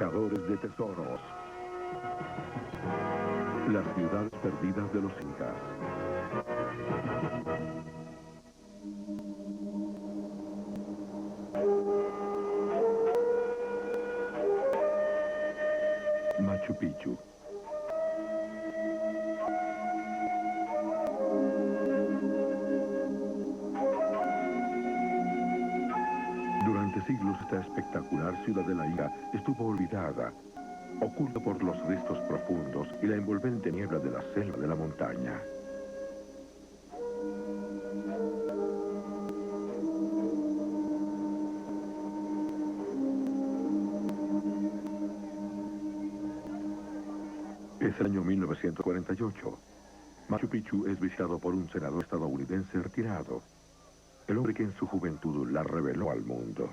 Buscadores de tesoros. Las ciudades perdidas de los incas. Machu Picchu. Durante siglos esta espectacular ciudad de la Inca estuvo olvidada, oculta por los restos profundos y la envolvente niebla de la selva de la montaña. Es el año 1948. Machu Picchu es visitado por un senador estadounidense retirado, el hombre que en su juventud la reveló al mundo.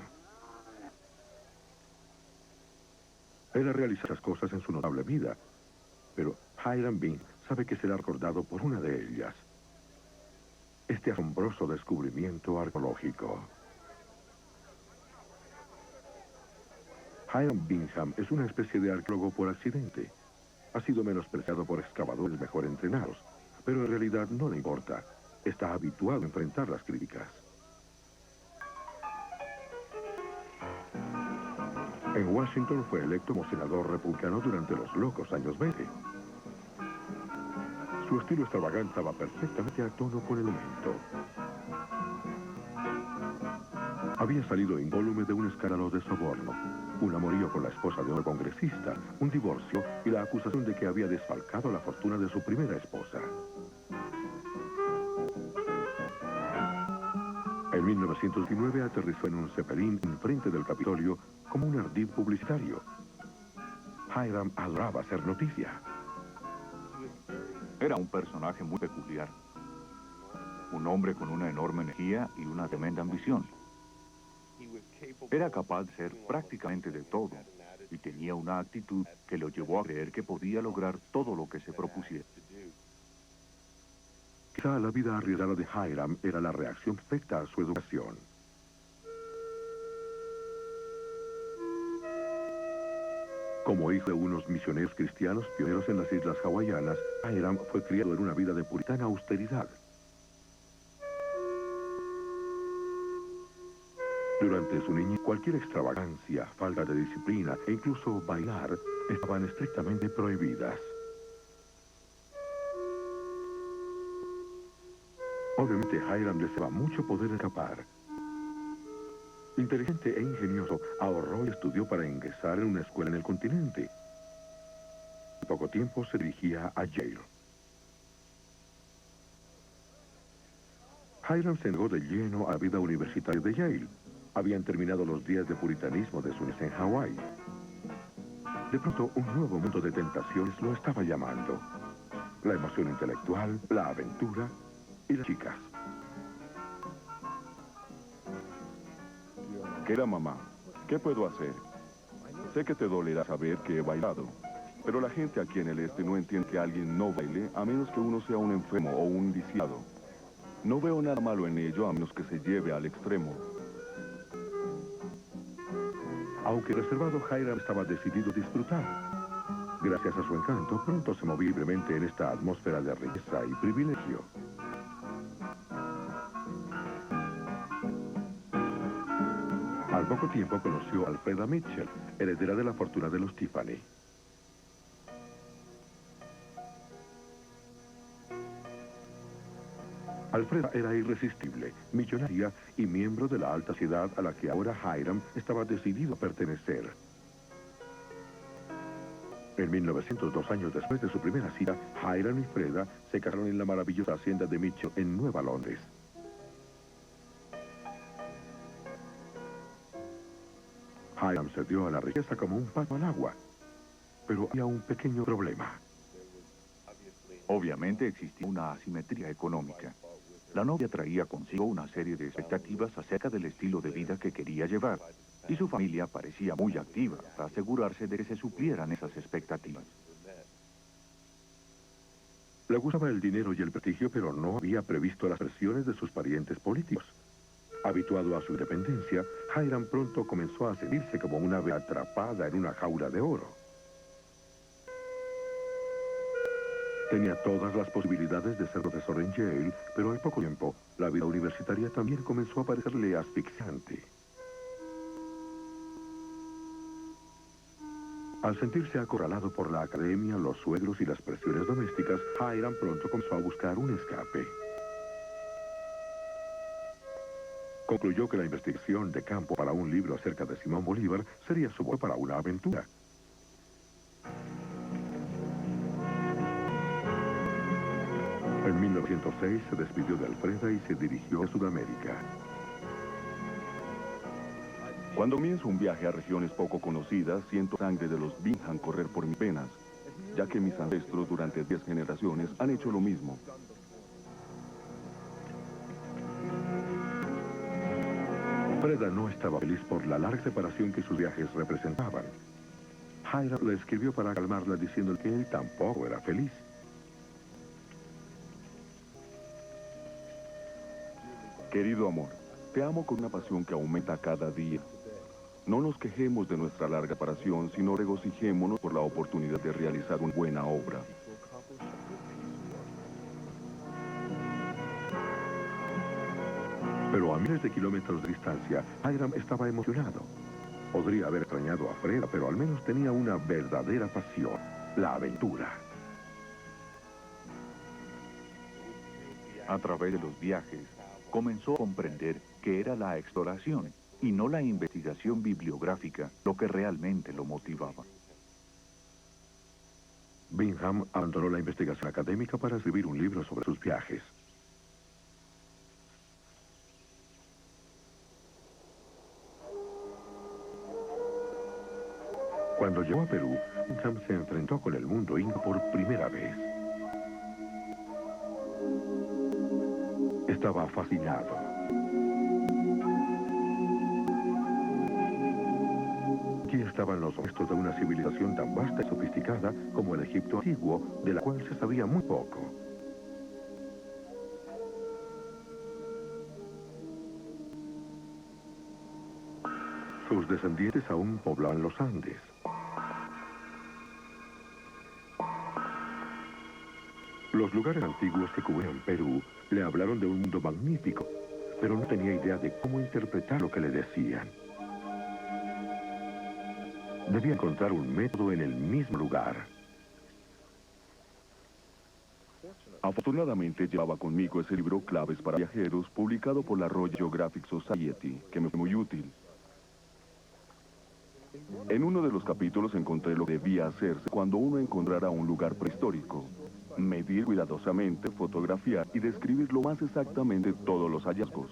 Él ha realizado esas cosas en su notable vida, pero Hiram Bing sabe que será recordado por una de ellas. Este asombroso descubrimiento arqueológico. Hiram Bingham es una especie de arqueólogo por accidente. Ha sido menospreciado por excavadores mejor entrenados, pero en realidad no le importa. Está habituado a enfrentar las críticas. En Washington fue electo como senador republicano durante los locos años 20. Su estilo extravagante estaba perfectamente a tono con el momento. Había salido incólume de un escándalo de soborno, un amorío con la esposa de un congresista, un divorcio y la acusación de que había desfalcado la fortuna de su primera esposa. En 1919 aterrizó en un Zeppelin enfrente del Capitolio como un ardid publicitario. Hiram adoraba hacer noticia. Era un personaje muy peculiar. Un hombre con una enorme energía y una tremenda ambición. Era capaz de ser prácticamente de todo y tenía una actitud que lo llevó a creer que podía lograr todo lo que se propusiera. Quizá la vida arriesgada de Hiram era la reacción perfecta a su educación. Como hijo de unos misioneros cristianos pioneros en las islas hawaianas, Hiram fue criado en una vida de puritana austeridad. Durante su niñez, cualquier extravagancia, falta de disciplina e incluso bailar estaban estrictamente prohibidas. Obviamente Hiram deseaba mucho poder escapar. Inteligente e ingenioso, ahorró y estudió para ingresar en una escuela en el continente. En poco tiempo se dirigía a Yale. Hiram se negó de lleno a la vida universitaria de Yale. Habían terminado los días de puritanismo de su niñez en Hawái. De pronto, un nuevo mundo de tentaciones lo estaba llamando. La emoción intelectual, la aventura y las chicas. Querida mamá, ¿qué puedo hacer? Sé que te dolerá saber que he bailado, pero la gente aquí en el este no entiende que alguien no baile a menos que uno sea un enfermo o un viciado. No veo nada malo en ello a menos que se lleve al extremo. Aunque reservado, Hiram estaba decidido a disfrutar. Gracias a su encanto, pronto se movió libremente en esta atmósfera de riqueza y privilegio. Al poco tiempo conoció a Alfreda Mitchell, heredera de la fortuna de los Tiffany. Alfreda era irresistible, millonaria y miembro de la alta sociedad a la que ahora Hiram estaba decidido a pertenecer. En 1902, años después de su primera cita, Hiram y Freda se casaron en la maravillosa hacienda de Mitchell en Nueva Londres. Hiram se dio a la riqueza como un pato al agua, pero había un pequeño problema. Obviamente existía una asimetría económica. La novia traía consigo una serie de expectativas acerca del estilo de vida que quería llevar, y su familia parecía muy activa para asegurarse de que se suplieran esas expectativas. Le gustaba el dinero y el prestigio, pero no había previsto las presiones de sus parientes políticos. Habituado a su independencia, Hiram pronto comenzó a sentirse como una ave atrapada en una jaula de oro. Tenía todas las posibilidades de ser profesor en Yale, pero al poco tiempo, la vida universitaria también comenzó a parecerle asfixiante. Al sentirse acorralado por la academia, los suegros y las presiones domésticas, Hiram pronto comenzó a buscar un escape. Concluyó que la investigación de campo para un libro acerca de Simón Bolívar sería su voz para una aventura. En 1906 se despidió de Alfreda y se dirigió a Sudamérica. Cuando comienzo un viaje a regiones poco conocidas, siento sangre de los Bingham correr por mis venas, ya que mis ancestros durante 10 generaciones han hecho lo mismo. Freda no estaba feliz por la larga separación que sus viajes representaban. Hiram le escribió para calmarla diciendo que él tampoco era feliz. Querido amor, te amo con una pasión que aumenta cada día. No nos quejemos de nuestra larga separación, sino regocijémonos por la oportunidad de realizar una buena obra. Pero a miles de kilómetros de distancia, Hiram estaba emocionado. Podría haber extrañado a Freda, pero al menos tenía una verdadera pasión, la aventura. A través de los viajes, comenzó a comprender que era la exploración y no la investigación bibliográfica lo que realmente lo motivaba. Bingham abandonó la investigación académica para escribir un libro sobre sus viajes. Cuando llegó a Perú, Bingham se enfrentó con el mundo inca por primera vez. Estaba fascinado. Aquí estaban los restos de una civilización tan vasta y sofisticada como el Egipto antiguo, de la cual se sabía muy poco. Sus descendientes aún poblaban los Andes. Los lugares antiguos que cubrían Perú le hablaron de un mundo magnífico, pero no tenía idea de cómo interpretar lo que le decían. Debía encontrar un método en el mismo lugar. Afortunadamente llevaba conmigo ese libro Claves para Viajeros, publicado por la Royal Geographic Society, que me fue muy útil. En uno de los capítulos encontré lo que debía hacerse cuando uno encontrara un lugar prehistórico. Medir cuidadosamente, fotografiar y describir lo más exactamente todos los hallazgos.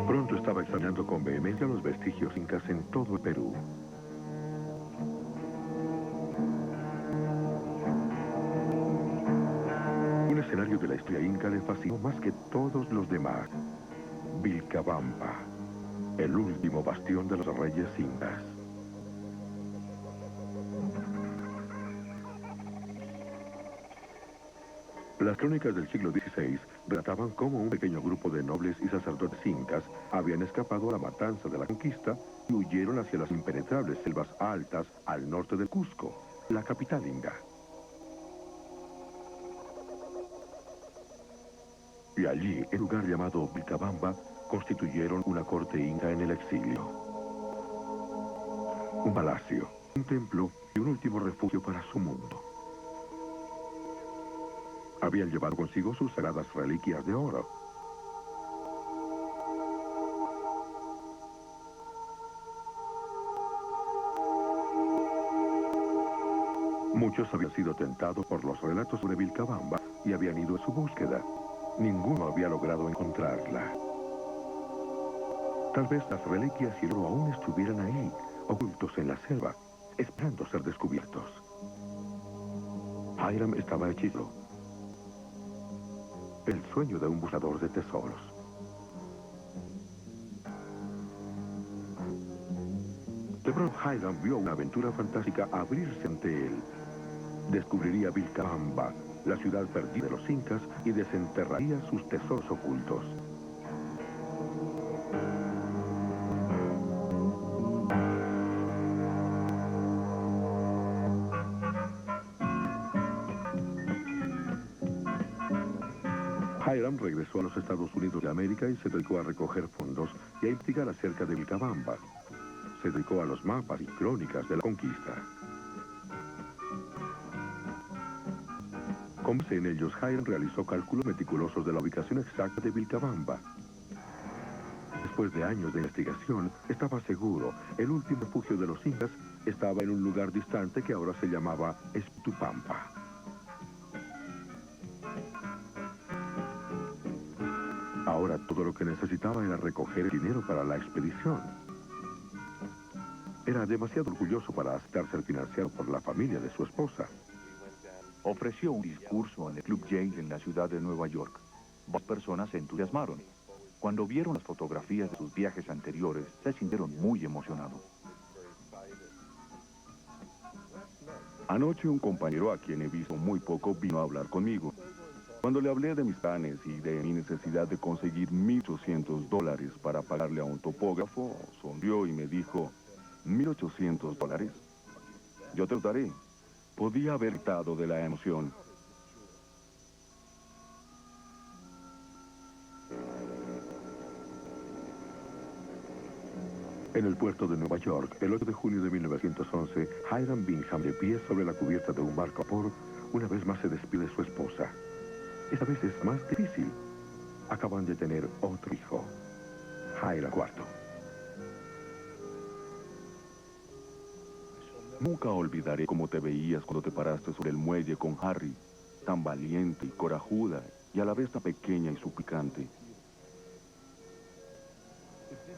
Pronto estaba examinando con vehemencia los vestigios incas en todo el Perú. Un escenario de la historia inca le fascinó más que todos los demás. Vilcabamba, el último bastión de los reyes incas. Las crónicas del siglo XVI relataban cómo un pequeño grupo de nobles y sacerdotes incas habían escapado a la matanza de la conquista y huyeron hacia las impenetrables selvas altas al norte de Cusco, la capital inca. Y allí, en un lugar llamado Vilcabamba, constituyeron una corte inca en el exilio. Un palacio, un templo y un último refugio para su mundo. Habían llevado consigo sus sagradas reliquias de oro. Muchos habían sido tentados por los relatos sobre Vilcabamba y habían ido a su búsqueda. Ninguno había logrado encontrarla. Tal vez las reliquias y el oro aún estuvieran ahí, ocultos en la selva, esperando ser descubiertos. Hiram estaba hechizado. El sueño de un buscador de tesoros. De pronto Hiram vio una aventura fantástica abrirse ante él. Descubriría Vilcabamba, la ciudad perdida de los incas, y desenterraría sus tesoros ocultos. Hiram regresó a los Estados Unidos de América y se dedicó a recoger fondos y a investigar acerca de Vilcabamba. Se dedicó a los mapas y crónicas de la conquista. Con base en ellos, Hiram realizó cálculos meticulosos de la ubicación exacta de Vilcabamba. Después de años de investigación, estaba seguro, el último refugio de los incas estaba en un lugar distante que ahora se llamaba Tupampa. Ahora todo lo que necesitaba era recoger el dinero para la expedición. Era demasiado orgulloso para aceptar ser financiado por la familia de su esposa. Ofreció un discurso en el Club Yale en la ciudad de Nueva York. Dos personas se entusiasmaron. Cuando vieron las fotografías de sus viajes anteriores, se sintieron muy emocionados. Anoche un compañero a quien he visto muy poco vino a hablar conmigo. Cuando le hablé de mis planes y de mi necesidad de conseguir $1,800 para pagarle a un topógrafo, sonrió y me dijo, $1,800. Yo te lo daré. Podía haber gritado de la emoción. En el puerto de Nueva York, el 8 de junio de 1911, Hiram Bingham, de pie sobre la cubierta de un barco a vapor, una vez más se despide de su esposa. Esta vez es más difícil. Acaban de tener otro hijo, Hiram IV. Nunca olvidaré cómo te veías cuando te paraste sobre el muelle con Harry, tan valiente y corajuda, y a la vez tan pequeña y suplicante.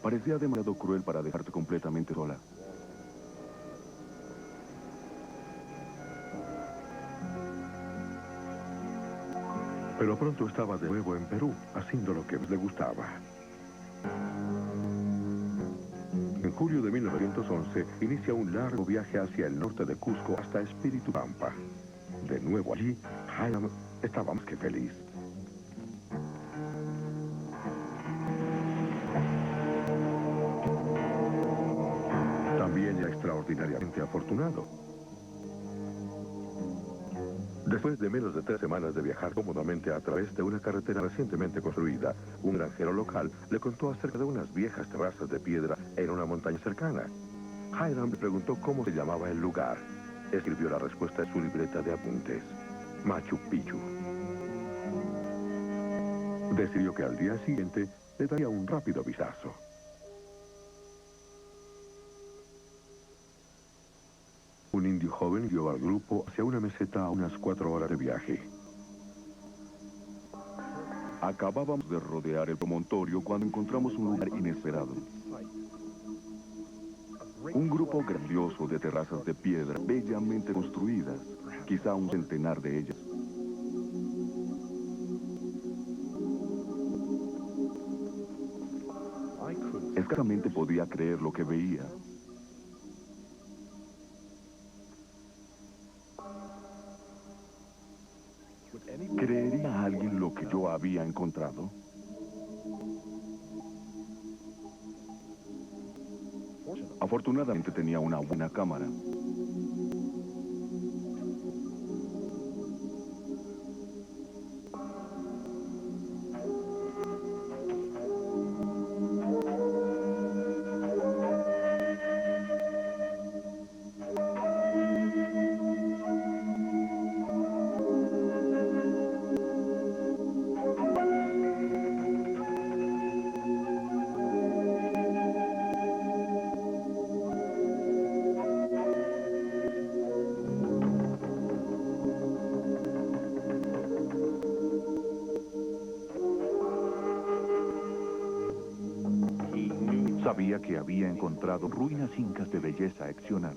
Parecía demasiado cruel para dejarte completamente sola. Pero pronto estaba de nuevo en Perú, haciendo lo que le gustaba. En julio de 1911, inicia un largo viaje hacia el norte de Cusco hasta Espíritu Pampa. De nuevo allí, Hiram estaba más que feliz. También era extraordinariamente afortunado. Después de menos de 3 semanas de viajar cómodamente a través de una carretera recientemente construida, un granjero local le contó acerca de unas viejas terrazas de piedra en una montaña cercana. Hiram le preguntó cómo se llamaba el lugar. Escribió la respuesta en su libreta de apuntes: Machu Picchu. Decidió que al día siguiente le daría un rápido vistazo. Un indio joven guió al grupo hacia una meseta a unas 4 horas de viaje. Acabábamos de rodear el promontorio cuando encontramos un lugar inesperado. Un grupo grandioso de terrazas de piedra bellamente construidas, quizá un centenar de ellas. Escasamente podía creer lo que veía. ¿Creería alguien lo que yo había encontrado? Afortunadamente tenía una buena cámara. Sabía que había encontrado ruinas incas de belleza excepcional,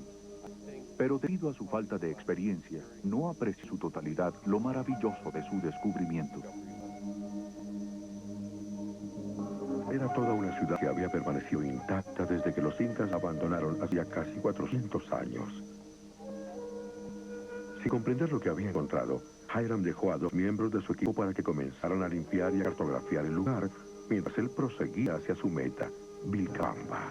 pero debido a su falta de experiencia, no apreció su totalidad lo maravilloso de su descubrimiento. Era toda una ciudad que había permanecido intacta desde que los incas la abandonaron hacía casi 400 años. Sin comprender lo que había encontrado, Hiram dejó a 2 miembros de su equipo para que comenzaran a limpiar y a cartografiar el lugar, mientras él proseguía hacia su meta, Vilcabamba.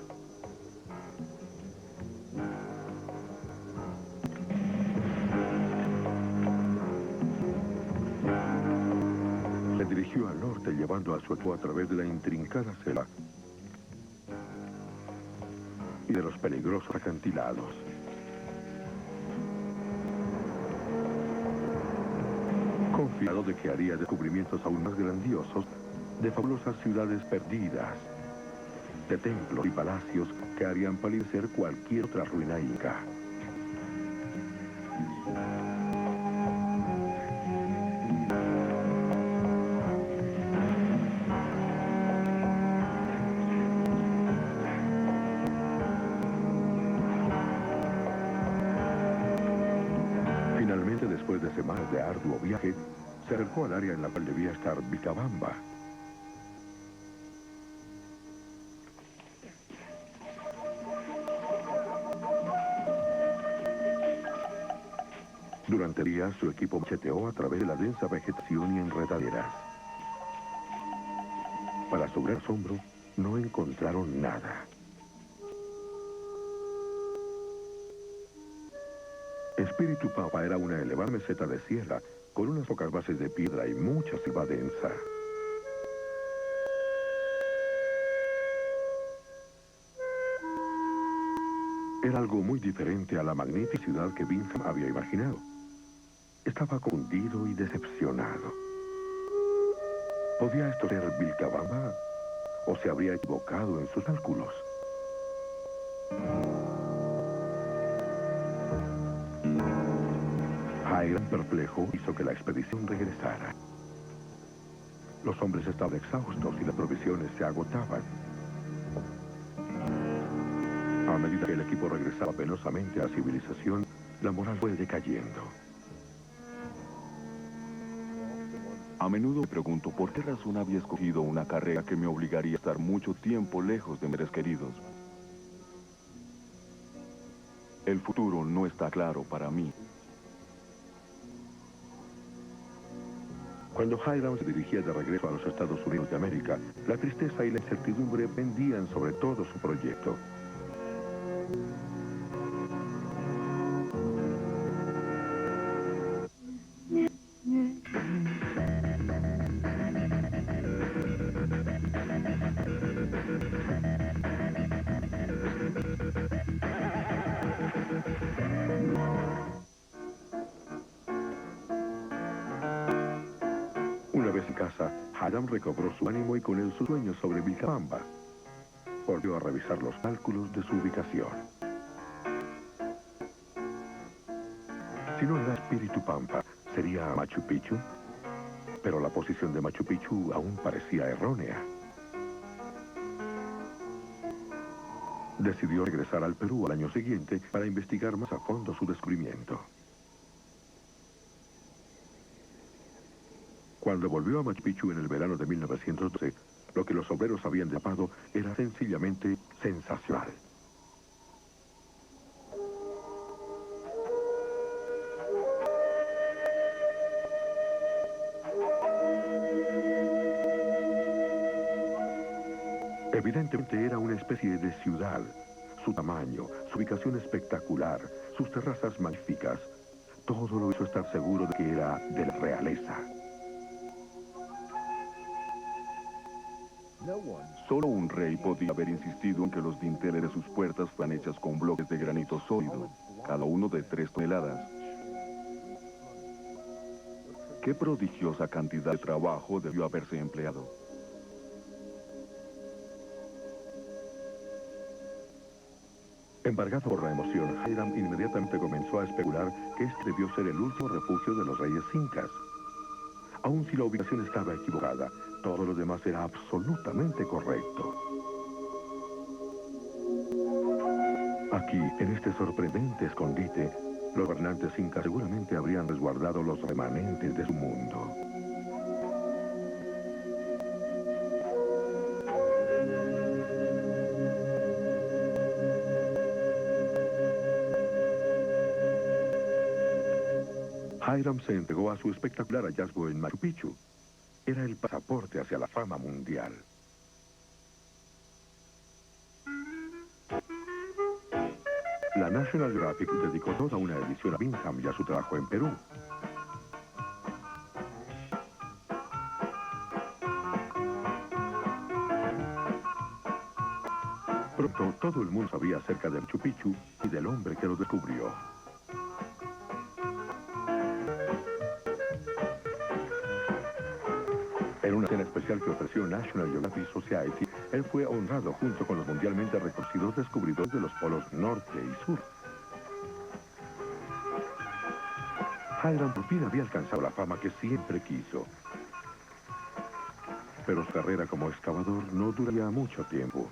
Se dirigió al norte llevando a su equipo a través de la intrincada selva y de los peligrosos acantilados. Confiado de que haría descubrimientos aún más grandiosos de fabulosas ciudades perdidas, de templos y palacios que harían palidecer cualquier otra ruina inca. Finalmente, después de semanas de arduo viaje, se acercó al área en la cual debía estar Vilcabamba. Durante días, su equipo macheteó a través de la densa vegetación y enredaderas. Para su gran asombro, no encontraron nada. Espíritu Pampa era una elevada meseta de sierra, con unas pocas bases de piedra y mucha selva densa. Era algo muy diferente a la magnífica ciudad que Bingham había imaginado. Estaba confundido y decepcionado. ¿Podía esto ser Vilcabamba? ¿O se habría equivocado en sus cálculos? Hiram, perplejo, hizo que la expedición regresara. Los hombres estaban exhaustos y las provisiones se agotaban. A medida que el equipo regresaba penosamente a la civilización, la moral fue decayendo. A menudo me pregunto por qué razón había escogido una carrera que me obligaría a estar mucho tiempo lejos de mis seres queridos. El futuro no está claro para mí. Cuando Hiram se dirigía de regreso a los Estados Unidos de América, la tristeza y la incertidumbre pendían sobre todo su proyecto. Una vez en casa, Hiram recobró su ánimo y con él sus sueños sobre Vilcabamba. Volvió a revisar los cálculos de su ubicación. Si no era Espíritu Pampa, ¿sería Machu Picchu? Pero la posición de Machu Picchu aún parecía errónea. Decidió regresar al Perú al año siguiente para investigar más a fondo su descubrimiento. Cuando volvió a Machu Picchu en el verano de 1912, lo que los obreros habían tapado era sencillamente sensacional. Evidentemente era una especie de ciudad. Su tamaño, su ubicación espectacular, sus terrazas magníficas, todo lo hizo estar seguro de que era de la realeza. Solo un rey podía haber insistido en que los dinteles de sus puertas fueran hechas con bloques de granito sólido, cada uno de 3 toneladas. ¿Qué prodigiosa cantidad de trabajo debió haberse empleado? Embargado por la emoción, Hiram inmediatamente comenzó a especular que este debió ser el último refugio de los reyes incas. Aun si la ubicación estaba equivocada, todo lo demás era absolutamente correcto. Aquí, en este sorprendente escondite, los gobernantes incas seguramente habrían resguardado los remanentes de su mundo. Hiram se entregó a su espectacular hallazgo en Machu Picchu. Era el pasaporte hacia la fama mundial. La National Geographic dedicó toda una edición a Bingham y a su trabajo en Perú. Pronto todo el mundo sabía acerca de Machu Picchu y del hombre que lo descubrió. En una cena especial que ofreció National Geographic Society, él fue honrado junto con los mundialmente reconocidos descubridores de los polos norte y sur. Hiram por fin había alcanzado la fama que siempre quiso. Pero su carrera como excavador no duraría mucho tiempo.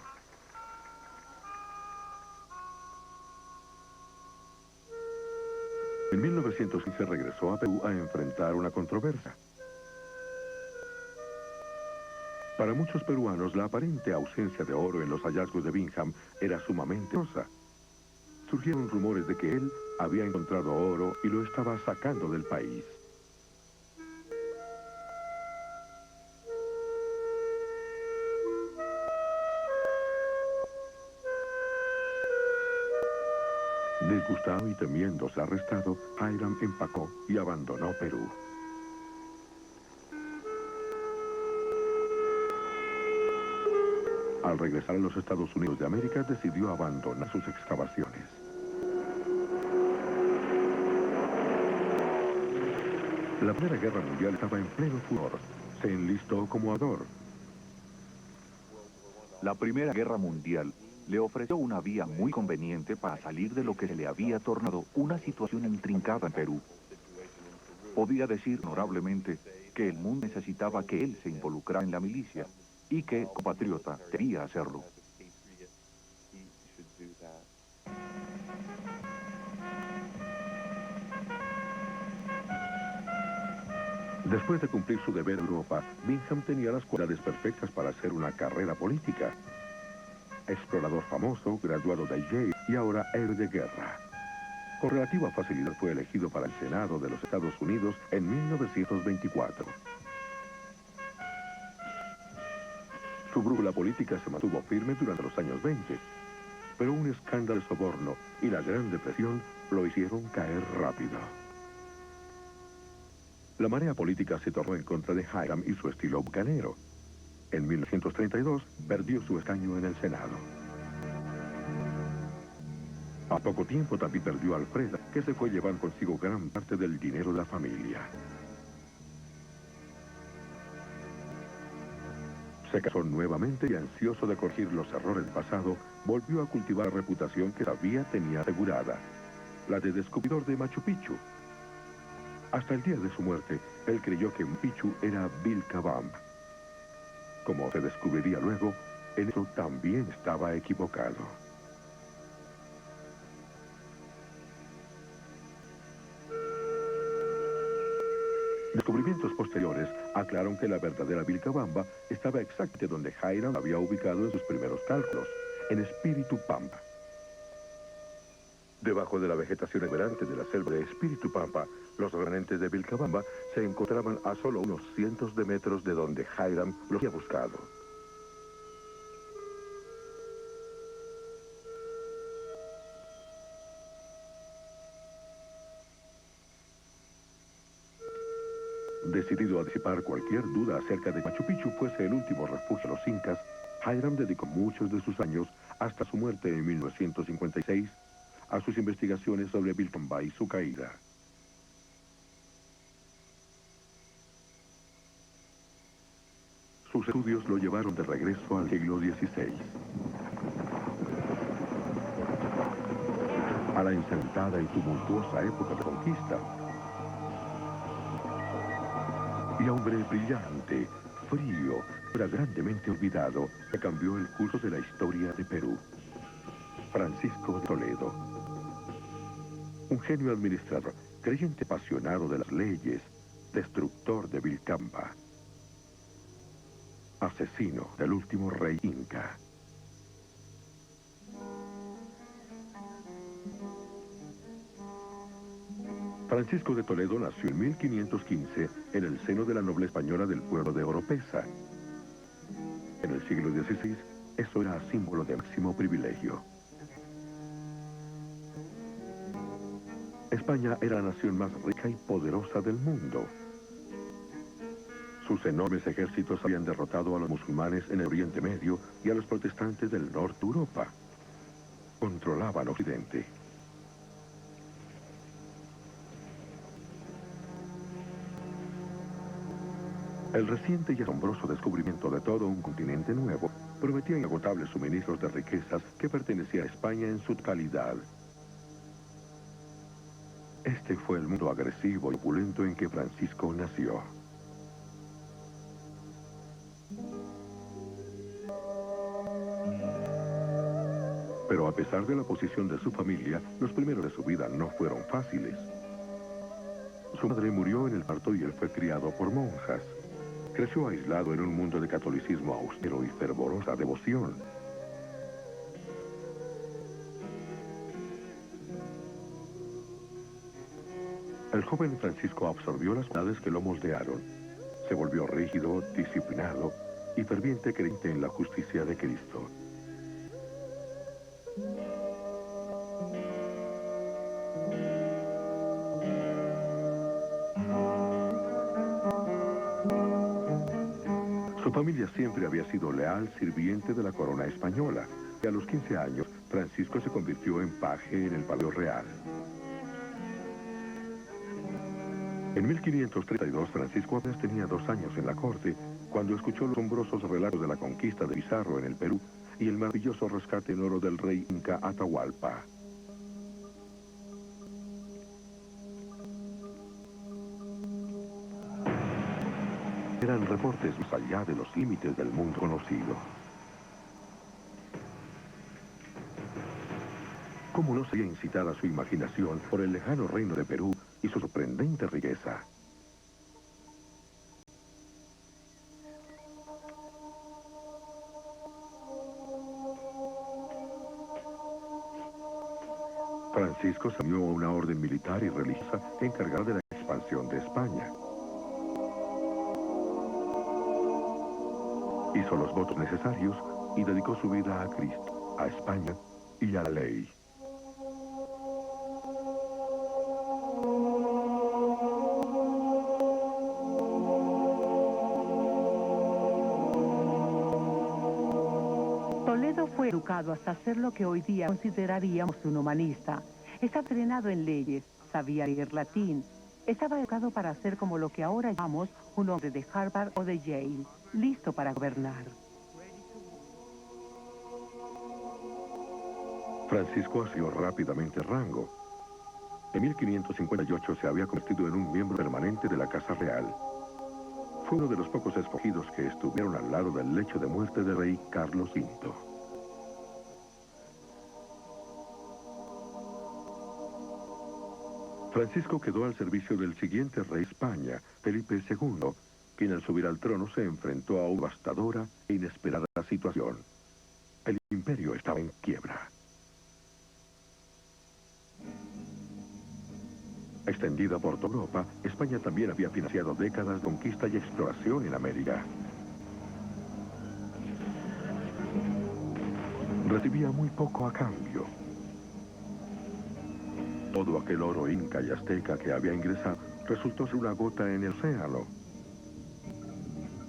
En 1915 regresó a Perú a enfrentar una controversia. Para muchos peruanos, la aparente ausencia de oro en los hallazgos de Bingham era sumamente peligrosa. Surgieron rumores de que él había encontrado oro y lo estaba sacando del país. Disgustado y temiendo ser arrestado, Hiram empacó y abandonó Perú. Al regresar a los Estados Unidos de América, decidió abandonar sus excavaciones. La Primera Guerra Mundial estaba en pleno furor. Se enlistó como aviador. La Primera Guerra Mundial le ofreció una vía muy conveniente para salir de lo que se le había tornado una situación intrincada en Perú. Podía decir honorablemente que el mundo necesitaba que él se involucrara en la milicia y que, como patriota, debía hacerlo. Después de cumplir su deber en Europa, Bingham tenía las cualidades perfectas para hacer una carrera política. Explorador famoso, graduado de Yale y ahora héroe de guerra. Con relativa facilidad fue elegido para el Senado de los Estados Unidos en 1924. Su brújula política se mantuvo firme durante los años 20, pero un escándalo de soborno y la Gran Depresión lo hicieron caer rápido. La marea política se tornó en contra de Hiram y su estilo bucanero. En 1932 perdió su escaño en el Senado. A poco tiempo también perdió a Alfreda, que se fue llevando consigo gran parte del dinero de la familia. Se casó nuevamente y ansioso de corregir los errores del pasado, volvió a cultivar la reputación que sabía tenía asegurada, la de descubridor de Machu Picchu. Hasta el día de su muerte, él creyó que Machu Picchu era Vilcabamba. Como se descubriría luego, en eso también estaba equivocado. Descubrimientos posteriores aclararon que la verdadera Vilcabamba estaba exactamente donde Hiram había ubicado en sus primeros cálculos, en Espíritu Pampa. Debajo de la vegetación exuberante de la selva de Espíritu Pampa, los remanentes de Vilcabamba se encontraban a solo unos cientos de metros de donde Hiram los había buscado. Decidido a disipar cualquier duda acerca de Machu Picchu fuese el último refugio de los incas, Hiram dedicó muchos de sus años, hasta su muerte en 1956, a sus investigaciones sobre Vilcabamba y su caída. Sus estudios lo llevaron de regreso al siglo XVI, a la ensantada y tumultuosa época de conquista, y a un hombre brillante, frío, pero grandemente olvidado, que cambió el curso de la historia de Perú. Francisco de Toledo. Un genio administrador, creyente apasionado de las leyes, destructor de Vilcabamba, asesino del último rey inca. Francisco de Toledo nació en 1515 en el seno de la noble española del pueblo de Oropesa. En el siglo XVI, eso era símbolo de máximo privilegio. España era la nación más rica y poderosa del mundo. Sus enormes ejércitos habían derrotado a los musulmanes en el Oriente Medio y a los protestantes del norte de Europa. Controlaban Occidente. El reciente y asombroso descubrimiento de todo un continente nuevo prometía inagotables suministros de riquezas que pertenecían a España en su totalidad. Este fue el mundo agresivo y opulento en que Francisco nació. Pero a pesar de la oposición de su familia, los primeros de su vida no fueron fáciles. Su madre murió en el parto y él fue criado por monjas. Creció aislado en un mundo de catolicismo austero y fervorosa devoción. El joven Francisco absorbió las verdades que lo moldearon. Se volvió rígido, disciplinado y ferviente creyente en la justicia de Cristo. Su familia siempre había sido leal sirviente de la corona española, y a los 15 años, Francisco se convirtió en paje en el Palacio Real. En 1532, Francisco apenas tenía 2 años en la corte, cuando escuchó los asombrosos relatos de la conquista de Pizarro en el Perú y el maravilloso rescate en oro del rey Inca Atahualpa. Eran reportes más allá de los límites del mundo conocido. ¿Cómo no sería incitada su imaginación por el lejano reino de Perú y su sorprendente riqueza? Francisco se unió a una orden militar y religiosa encargada de la expansión de España. Hizo los votos necesarios y dedicó su vida a Cristo, a España y a la ley. Toledo fue educado hasta ser lo que hoy día consideraríamos un humanista. Estaba entrenado en leyes, sabía leer latín. Estaba educado para ser como lo que ahora llamamos un hombre de Harvard o de Yale, listo para gobernar. Francisco ascendió rápidamente rango. En 1558 se había convertido en un miembro permanente de la Casa Real. Fue uno de los pocos escogidos que estuvieron al lado del lecho de muerte del rey Carlos V. Francisco quedó al servicio del siguiente rey de España, Felipe II, quien al subir al trono se enfrentó a una devastadora e inesperada situación. El imperio estaba en quiebra. Extendida por toda Europa, España también había financiado décadas de conquista y exploración en América. Recibía muy poco a cambio. Todo aquel oro inca y azteca que había ingresado resultó ser una gota en el océano.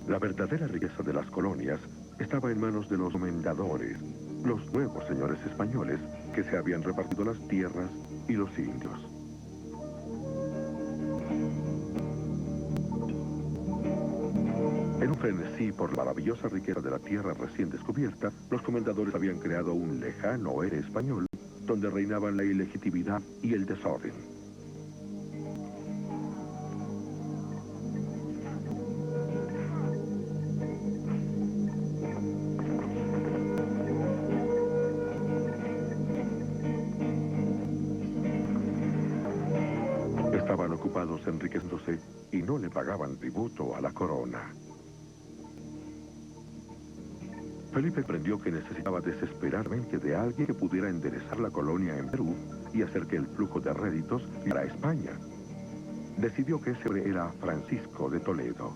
La verdadera riqueza de las colonias estaba en manos de los comendadores, los nuevos señores españoles que se habían repartido las tierras y los indios. En un frenesí por la maravillosa riqueza de la tierra recién descubierta, los comendadores habían creado un lejano ere español donde reinaban la ilegitimidad y el desorden. Estaban ocupados enriqueciéndose y no le pagaban tributo a la corona. Felipe aprendió que necesitaba desesperadamente de alguien que pudiera enderezar la colonia en Perú y hacer que el flujo de réditos llegara a España. decidió que ese hombre era Francisco de Toledo.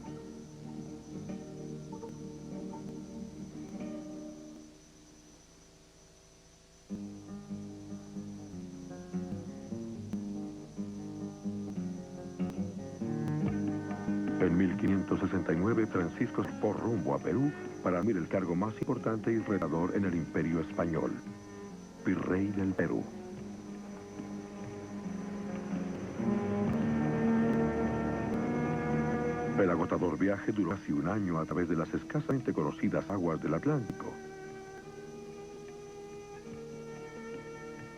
En 1569, Francisco se fue rumbo a Perú para asumir el cargo más importante y retador en el Imperio Español, virrey del Perú. El agotador viaje duró casi un año a través de las escasamente conocidas aguas del Atlántico.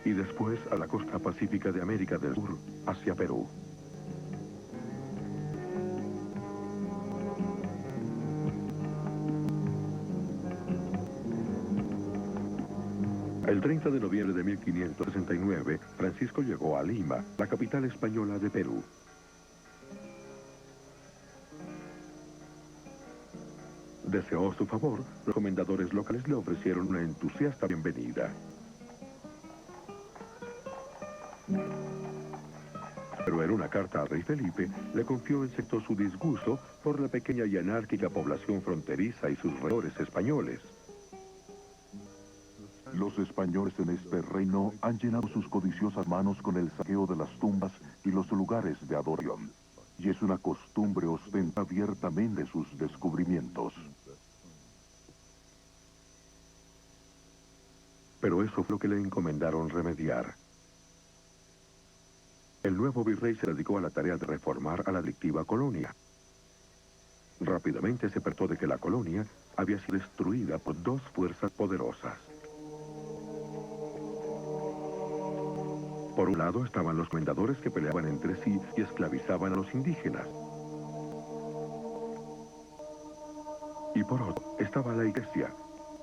Y después a la costa pacífica de América del Sur, hacia Perú. El 30 de noviembre de 1569, Francisco llegó a Lima, la capital española de Perú. Deseó su favor, los comendadores locales le ofrecieron una entusiasta bienvenida. Pero en una carta al rey Felipe, le confió en secreto su disgusto por la pequeña y anárquica población fronteriza y sus alrededores españoles. Los españoles en este reino han llenado sus codiciosas manos con el saqueo de las tumbas y los lugares de adoración. Y es una costumbre ostentar abiertamente sus descubrimientos. Pero eso fue lo que le encomendaron remediar. El nuevo virrey se dedicó a la tarea de reformar a la delictiva colonia. Rápidamente se percató de que la colonia había sido destruida por dos fuerzas poderosas. Por un lado estaban los comendadores que peleaban entre sí y esclavizaban a los indígenas. Y por otro estaba la iglesia,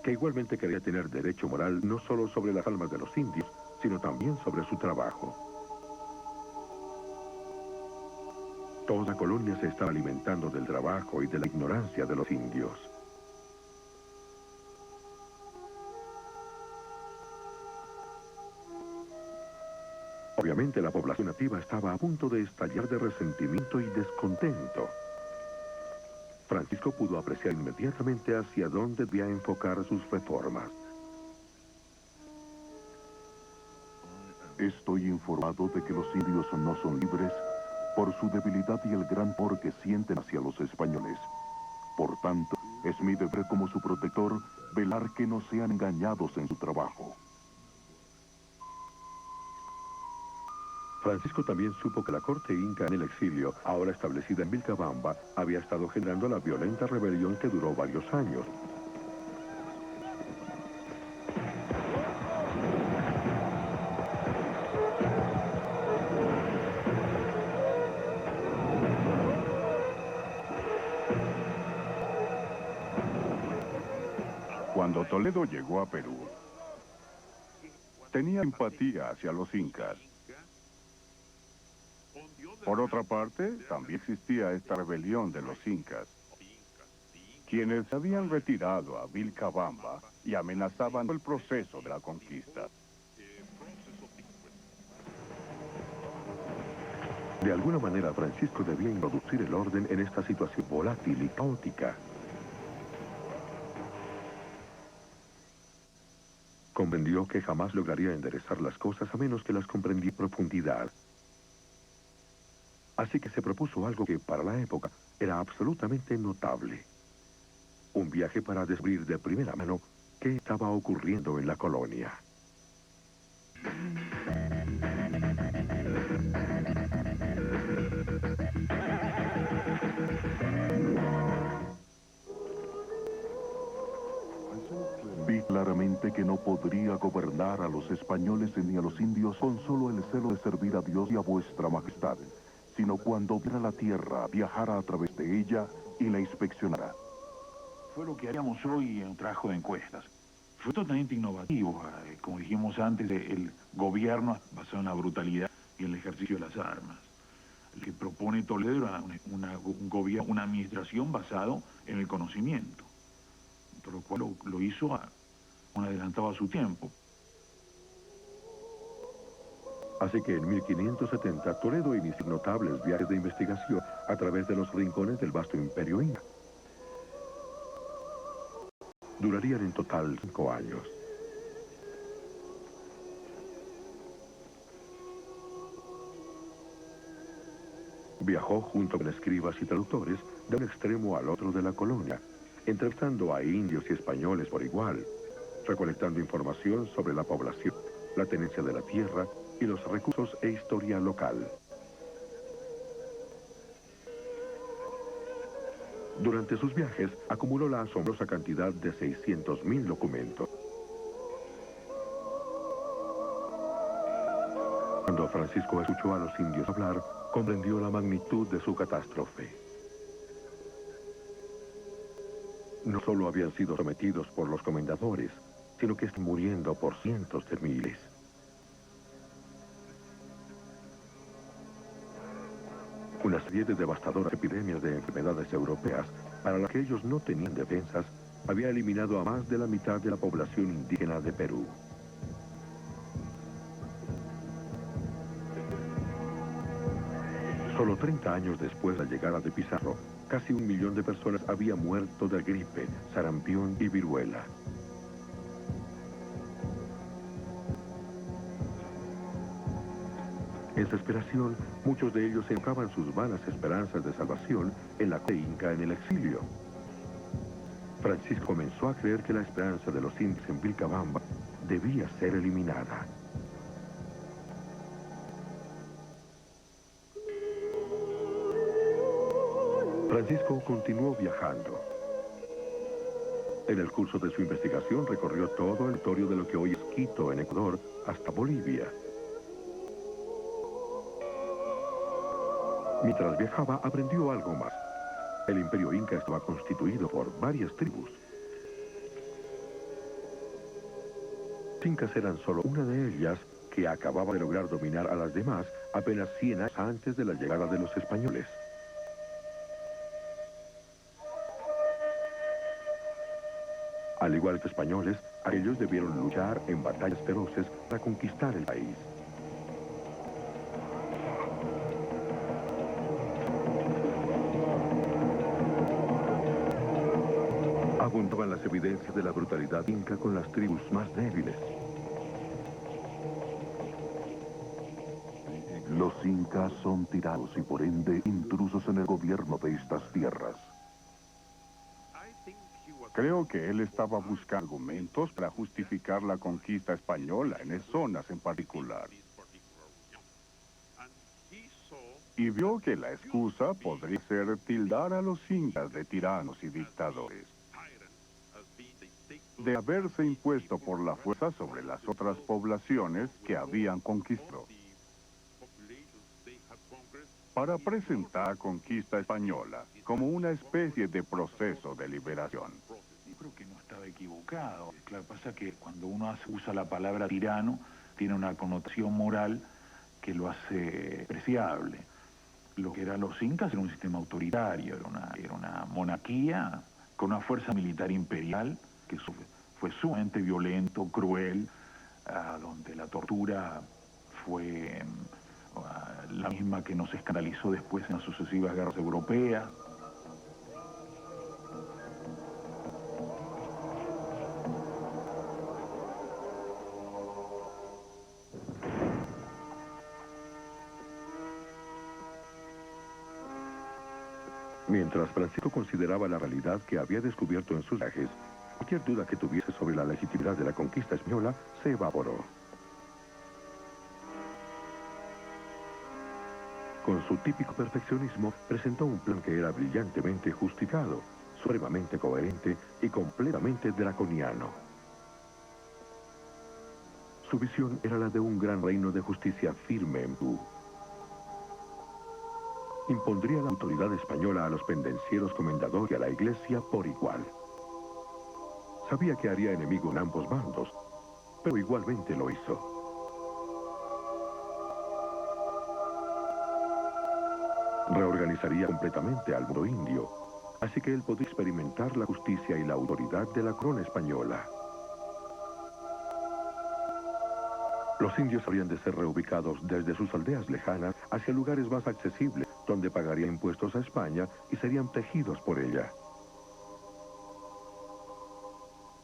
que igualmente quería tener derecho moral no solo sobre las almas de los indios, sino también sobre su trabajo. Toda colonia se estaba alimentando del trabajo y de la ignorancia de los indios. Obviamente la población nativa estaba a punto de estallar de resentimiento y descontento. Francisco pudo apreciar inmediatamente hacia dónde debía enfocar sus reformas. Estoy informado de que los indios no son libres por su debilidad y el gran temor que sienten hacia los españoles. Por tanto, es mi deber como su protector velar que no sean engañados en su trabajo. Francisco también supo que la corte inca en el exilio, ahora establecida en Vilcabamba, había estado generando la violenta rebelión que duró varios años. Cuando Toledo llegó a Perú, tenía empatía hacia los incas. Por otra parte, también existía esta rebelión de los incas, quienes se habían retirado a Vilcabamba y amenazaban el proceso de la conquista. De alguna manera, Francisco debía introducir el orden en esta situación volátil y caótica. Comprendió que jamás lograría enderezar las cosas a menos que las comprendiera en profundidad. Así que se propuso algo que para la época era absolutamente notable. Un viaje para descubrir de primera mano qué estaba ocurriendo en la colonia. Vi claramente que no podría gobernar a los españoles ni a los indios con solo el celo de servir a Dios y a vuestra majestad, sino cuando viera la tierra, viajara a través de ella y la inspeccionara. Fue lo que haríamos hoy en un trabajo de encuestas. Fue totalmente innovativo. Como dijimos antes, el gobierno basado en la brutalidad y el ejercicio de las armas. El que propone Toledo era una administración basado en el conocimiento. Por lo cual lo hizo un adelantado a su tiempo. Así que en 1570 Toledo inició notables viajes de investigación a través de los rincones del vasto imperio inca. Durarían en total 5 años. Viajó junto con escribas y traductores de un extremo al otro de la colonia, entrevistando a indios y españoles por igual, recolectando información sobre la población, la tenencia de la tierra y los recursos e historia local. Durante sus viajes, acumuló la asombrosa cantidad de 600.000 documentos. Cuando Francisco escuchó a los indios hablar, comprendió la magnitud de su catástrofe. No solo habían sido sometidos por los comendadores, sino que están muriendo por cientos de miles. Una serie de devastadoras epidemias de enfermedades europeas, para las que ellos no tenían defensas, había eliminado a más de la mitad de la población indígena de Perú. Solo 30 años después de la llegada de Pizarro, casi 1 millón de personas había muerto de gripe, sarampión y viruela. En desesperación, muchos de ellos enfocaban sus vanas esperanzas de salvación en la fe inca en el exilio. Francisco comenzó a creer que la esperanza de los indios en Vilcabamba debía ser eliminada. Francisco continuó viajando. En el curso de su investigación recorrió todo el territorio de lo que hoy es Quito, en Ecuador, hasta Bolivia. Mientras viajaba, aprendió algo más. El imperio inca estaba constituido por varias tribus. Los incas eran solo una de ellas, que acababa de lograr dominar a las demás apenas 100 años antes de la llegada de los españoles. Al igual que españoles, ellos debieron luchar en batallas feroces para conquistar el país. Abundaban las evidencias de la brutalidad inca con las tribus más débiles. Los incas son tiranos y por ende intrusos en el gobierno de estas tierras. Creo que él estaba buscando argumentos para justificar la conquista española en esas zonas en particular. Y vio que la excusa podría ser tildar a los incas de tiranos y dictadores, de haberse impuesto por la fuerza sobre las otras poblaciones que habían conquistado, para presentar la conquista española como una especie de proceso de liberación. Yo creo que no estaba equivocado. Lo que pasa es que cuando uno usa la palabra tirano, tiene una connotación moral que lo hace despreciable. Lo que eran los incas era un sistema autoritario, era una monarquía con una fuerza militar imperial que fue sumamente violento, cruel, donde la tortura fue la misma que nos escandalizó después en las sucesivas guerras europeas. Mientras Francisco consideraba la realidad que había descubierto en sus viajes, cualquier duda que tuviese sobre la legitimidad de la conquista española se evaporó. Con su típico perfeccionismo, presentó un plan que era brillantemente justificado, supremamente coherente y completamente draconiano. Su visión era la de un gran reino de justicia firme en Perú. Impondría la autoridad española a los pendencieros comendadores y a la iglesia por igual. Sabía que haría enemigo en ambos bandos, pero igualmente lo hizo. Reorganizaría completamente al mundo indio, así que él podía experimentar la justicia y la autoridad de la corona española. Los indios habrían de ser reubicados desde sus aldeas lejanas hacia lugares más accesibles, donde pagarían impuestos a España y serían tejidos por ella.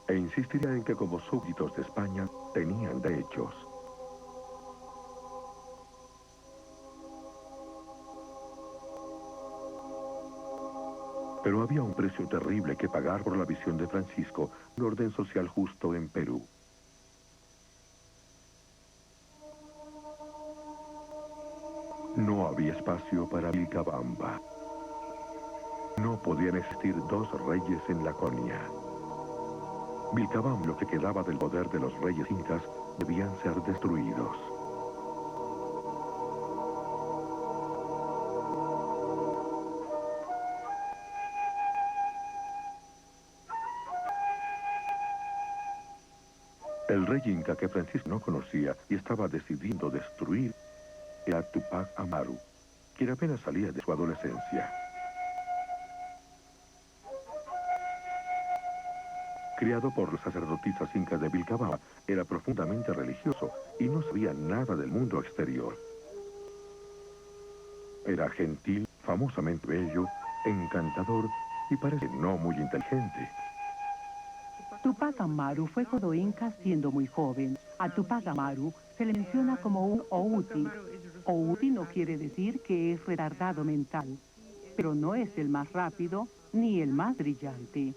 E insistiría en que como súbditos de España tenían derechos. Pero había un precio terrible que pagar por la visión de Francisco, un orden social justo en Perú. No había espacio para Vilcabamba. No podían existir dos reyes en Laconia. Vilcabamba, lo que quedaba del poder de los reyes incas, debían ser destruidos. El rey inca que Francisco no conocía y estaba decidiendo destruir era Tupac Amaru, quien apenas salía de su adolescencia. Criado por los sacerdotisas incas de Vilcabamba, era profundamente religioso y no sabía nada del mundo exterior. Era gentil, famosamente bello, encantador y parece no muy inteligente. Tupac Amaru fue codo inca siendo muy joven. A Tupac Amaru se le menciona como un Outi. Outi no quiere decir que es retardado mental, pero no es el más rápido ni el más brillante.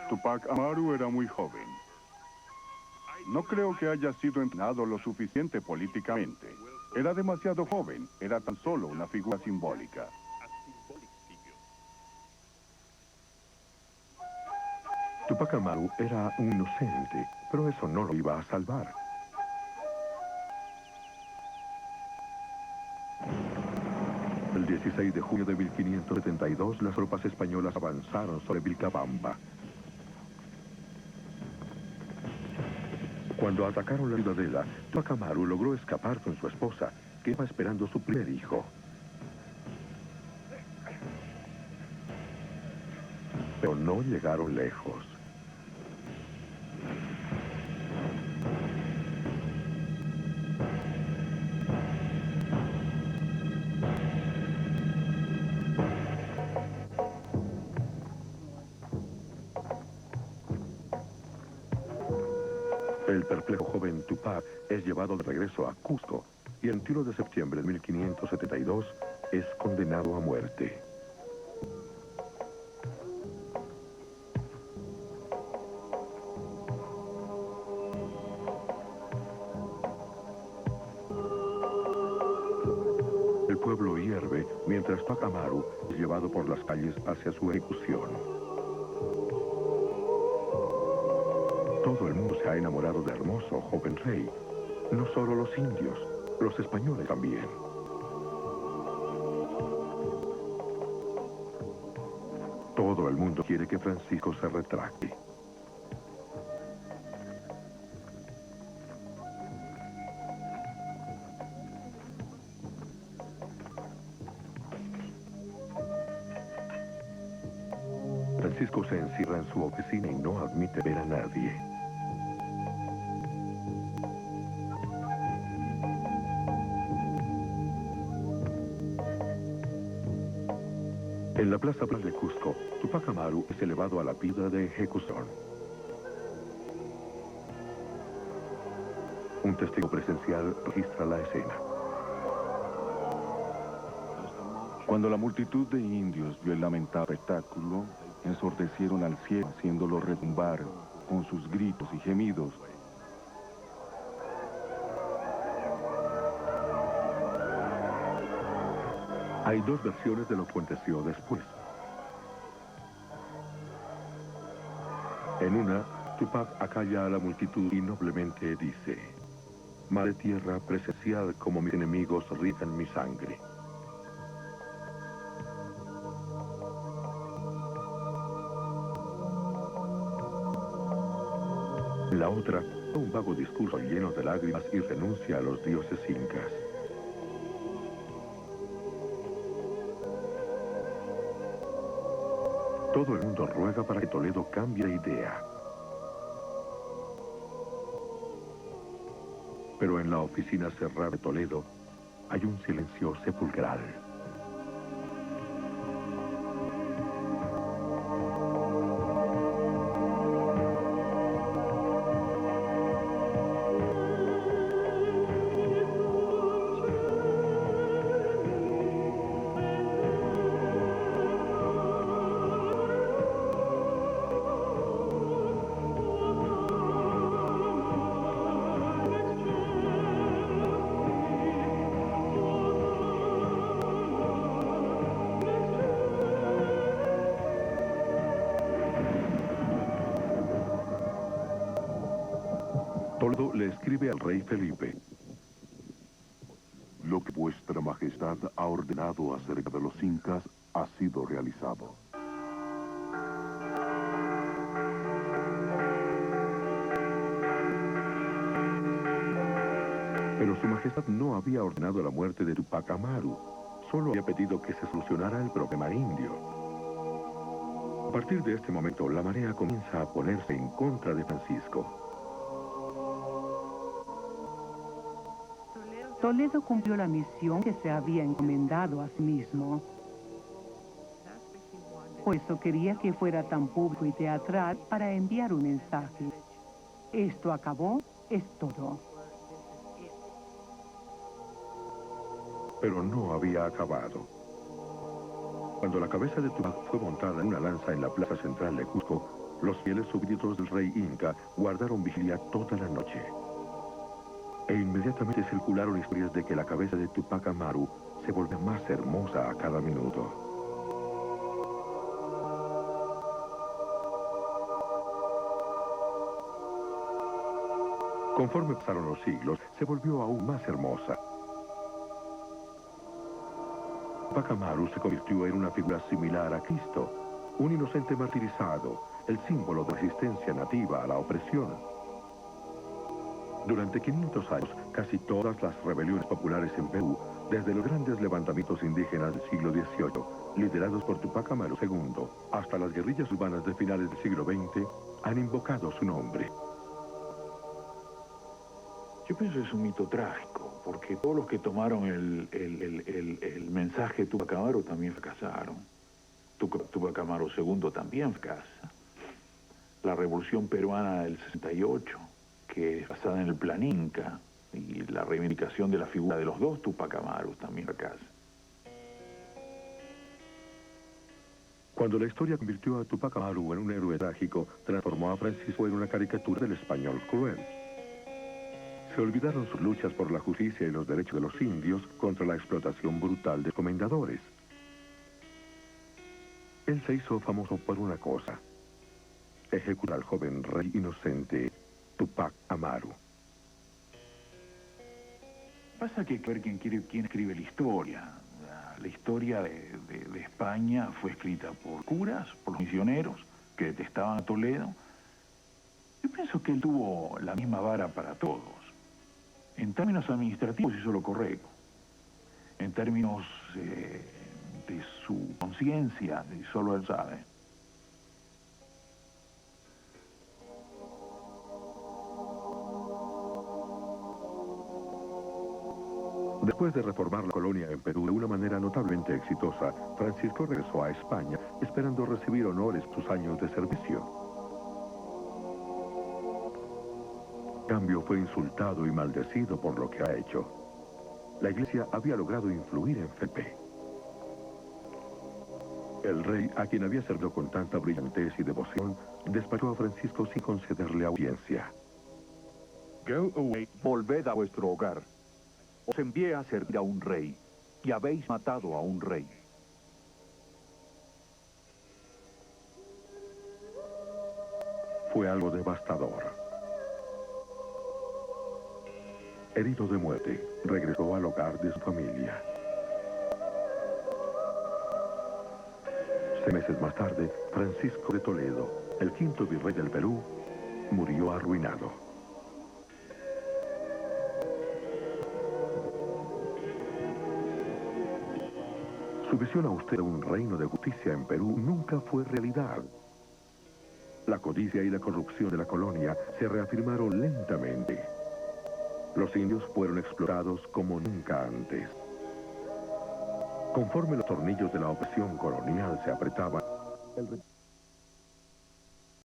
Tupac Amaru era muy joven. No creo que haya sido entrenado lo suficiente políticamente. Era demasiado joven, era tan solo una figura simbólica. Tupac Amaru era un inocente, pero eso no lo iba a salvar. El 16 de junio de 1572, las tropas españolas avanzaron sobre Vilcabamba. Cuando atacaron la ciudadela, Tupac Amaru logró escapar con su esposa, que iba esperando su primer hijo. Pero no llegaron lejos. El perplejo joven Tupac es llevado de regreso a Cusco y el 21 de septiembre de 1572 es condenado a muerte. El pueblo hierve mientras Tupac Amaru es llevado por las calles hacia su ejecución. Todo el mundo se ha enamorado del hermoso joven rey. No solo los indios, los españoles también. Todo el mundo quiere que Francisco se retracte. Francisco se encierra en su oficina y no admite ver a nadie. En la plaza de Cusco, Tupac Amaru es elevado a la pila de ejecución. Un testigo presencial registra la escena. Cuando la multitud de indios vio el lamentable espectáculo, ensordecieron al cielo, haciéndolo retumbar con sus gritos y gemidos. Hay dos versiones de lo que aconteció después. En una, Tupac acalla a la multitud y noblemente dice: Madre tierra, presenciad como mis enemigos riegan mi sangre. En la otra, un vago discurso lleno de lágrimas y renuncia a los dioses incas. Todo el mundo ruega para que Toledo cambie de idea. Pero en la oficina cerrada de Toledo hay un silencio sepulcral. Toledo le escribe al rey Felipe. Lo que vuestra majestad ha ordenado acerca de los incas ha sido realizado. Pero su majestad no había ordenado la muerte de Tupac Amaru. Solo había pedido que se solucionara el problema indio. A partir de este momento, la marea comienza a ponerse en contra de Francisco. Toledo cumplió la misión que se había encomendado a sí mismo. Por eso quería que fuera tan público y teatral para enviar un mensaje. Esto acabó, es todo. Pero no había acabado. Cuando la cabeza de Tupac fue montada en una lanza en la plaza central de Cusco, los fieles súbditos del rey Inca guardaron vigilia toda la noche. E inmediatamente circularon historias de que la cabeza de Tupac Amaru se volvía más hermosa a cada minuto. Conforme pasaron los siglos, se volvió aún más hermosa. Tupac Amaru se convirtió en una figura similar a Cristo, un inocente martirizado, el símbolo de resistencia nativa a la opresión. Durante 500 años, casi todas las rebeliones populares en Perú, desde los grandes levantamientos indígenas del siglo XVIII, liderados por Tupac Amaru II, hasta las guerrillas urbanas de finales del siglo XX, han invocado su nombre. Yo pienso que es un mito trágico, porque todos los que tomaron el mensaje de Tupac Amaru también fracasaron. Tupac Amaru II también fracasa. La revolución peruana del 68, que es basada en el plan Inca, y la reivindicación de la figura de los dos Tupac Amaru también fracasa. Cuando la historia convirtió a Tupac Amaru en un héroe trágico, transformó a Francisco en una caricatura del español cruel. Se olvidaron sus luchas por la justicia y los derechos de los indios contra la explotación brutal de comendadores. Él se hizo famoso por una cosa: ejecutar al joven rey inocente Tupac Amaru. Pasa que hay que ver quién escribe la historia. La historia de España fue escrita por curas, por los misioneros, que detestaban a Toledo. Yo pienso que él tuvo la misma vara para todos. En términos administrativos hizo lo correcto. En términos de su conciencia, solo él sabe. Después de reformar la colonia en Perú de una manera notablemente exitosa, Francisco regresó a España esperando recibir honores por sus años de servicio. En cambio, fue insultado y maldecido por lo que ha hecho. La iglesia había logrado influir en Felipe. El rey, a quien había servido con tanta brillantez y devoción, despachó a Francisco sin concederle audiencia. Go away. Volved a vuestro hogar. Os envié a servir a un rey, y habéis matado a un rey. Fue algo devastador. Herido de muerte, regresó al hogar de su familia. 6 meses más tarde, Francisco de Toledo, el quinto virrey del Perú, murió arruinado. Su visión austera de un reino de justicia en Perú nunca fue realidad. La codicia y la corrupción de la colonia se reafirmaron lentamente. Los indios fueron explotados como nunca antes. Conforme los tornillos de la opresión colonial se apretaban,